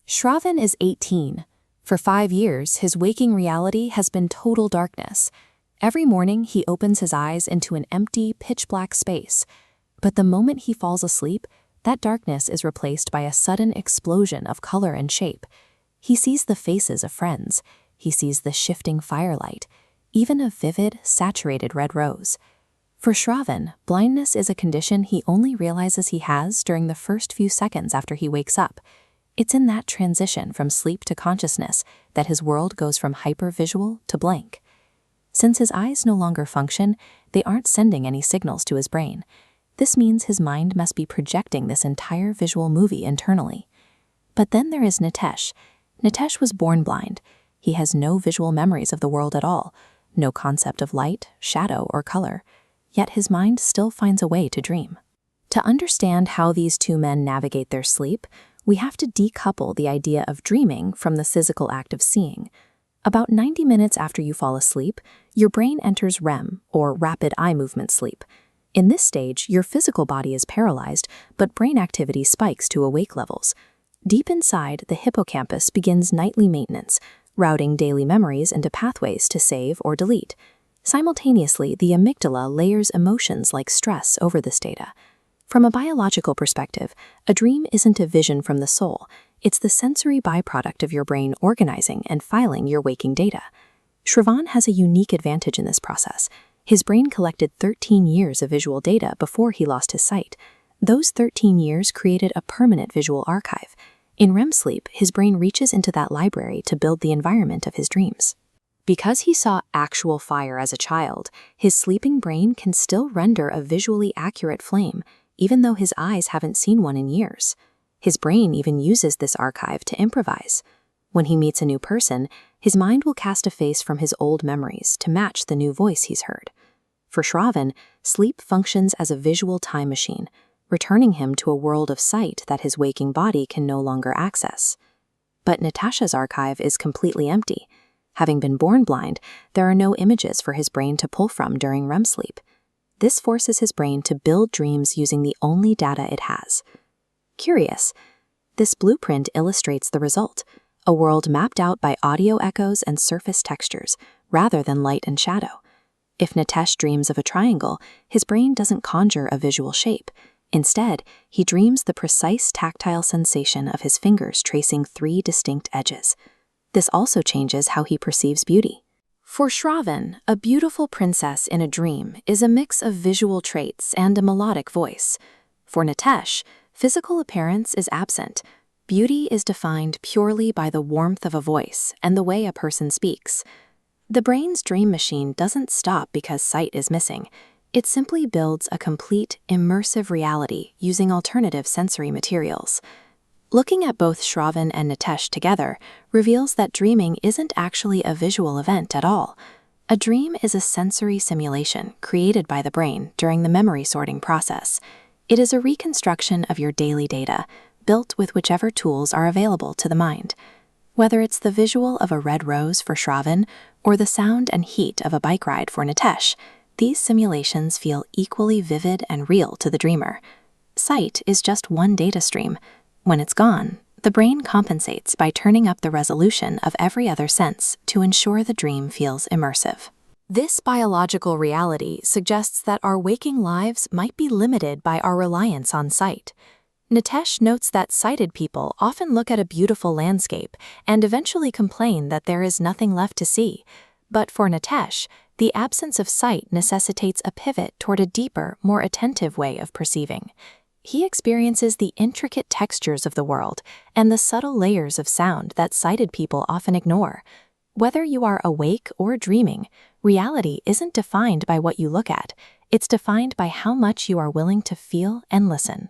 Shravan is 18. For 5 years, his waking reality has been total darkness. Every morning, he opens his eyes into an empty, pitch-black space. But the moment he falls asleep, that darkness is replaced by a sudden explosion of color and shape. He sees the faces of friends. He sees the shifting firelight, even a vivid, saturated red rose. For Shravan, blindness is a condition he only realizes he has during the first few seconds after he wakes up. It's in that transition from sleep to consciousness that his world goes from hypervisual to blank. Since his eyes no longer function, they aren't sending any signals to his brain. This means his mind must be projecting this entire visual movie internally. But then there is Nitesh. Nitesh was born blind. He has no visual memories of the world at all, no concept of light, shadow, or color. Yet his mind still finds a way to dream. To understand how these two men navigate their sleep, we have to decouple the idea of dreaming from the physical act of seeing. About 90 minutes after you fall asleep, your brain enters REM, or rapid eye movement sleep. In this stage, your physical body is paralyzed, but brain activity spikes to awake levels. Deep inside, the hippocampus begins nightly maintenance, routing daily memories into pathways to save or delete. Simultaneously, the amygdala layers emotions like stress over this data. From a biological perspective, a dream isn't a vision from the soul. It's the sensory byproduct of your brain organizing and filing your waking data. Shravan has a unique advantage in this process. His brain collected 13 years of visual data before he lost his sight. Those 13 years created a permanent visual archive. In REM sleep, his brain reaches into that library to build the environment of his dreams. Because he saw actual fire as a child, his sleeping brain can still render a visually accurate flame, even though his eyes haven't seen one in years. His brain even uses this archive to improvise. When he meets a new person, his mind will cast a face from his old memories to match the new voice he's heard. For Shravan, sleep functions as a visual time machine, returning him to a world of sight that his waking body can no longer access. But Natasha's archive is completely empty. Having been born blind, there are no images for his brain to pull from during REM sleep. This forces his brain to build dreams using the only data it has. Curious, this blueprint illustrates the result, a world mapped out by audio echoes and surface textures, rather than light and shadow. If Nitesh dreams of a triangle, his brain doesn't conjure a visual shape. Instead, he dreams the precise tactile sensation of his fingers tracing 3 distinct edges. This also changes how he perceives beauty. For Shravan, a beautiful princess in a dream is a mix of visual traits and a melodic voice. For Nitesh, physical appearance is absent. Beauty is defined purely by the warmth of a voice and the way a person speaks. The brain's dream machine doesn't stop because sight is missing. It simply builds a complete, immersive reality using alternative sensory materials. Looking at both Shravan and Nitesh together reveals that dreaming isn't actually a visual event at all. A dream is a sensory simulation created by the brain during the memory sorting process. It is a reconstruction of your daily data, built with whichever tools are available to the mind. Whether it's the visual of a red rose for Shravan or the sound and heat of a bike ride for Nitesh, these simulations feel equally vivid and real to the dreamer. Sight is just one data stream. When it's gone, the brain compensates by turning up the resolution of every other sense to ensure the dream feels immersive. This biological reality suggests that our waking lives might be limited by our reliance on sight. Nitesh notes that sighted people often look at a beautiful landscape and eventually complain that there is nothing left to see. But for Nitesh, the absence of sight necessitates a pivot toward a deeper, more attentive way of perceiving. He experiences the intricate textures of the world and the subtle layers of sound that sighted people often ignore. Whether you are awake or dreaming, reality isn't defined by what you look at. It's defined by how much you are willing to feel and listen.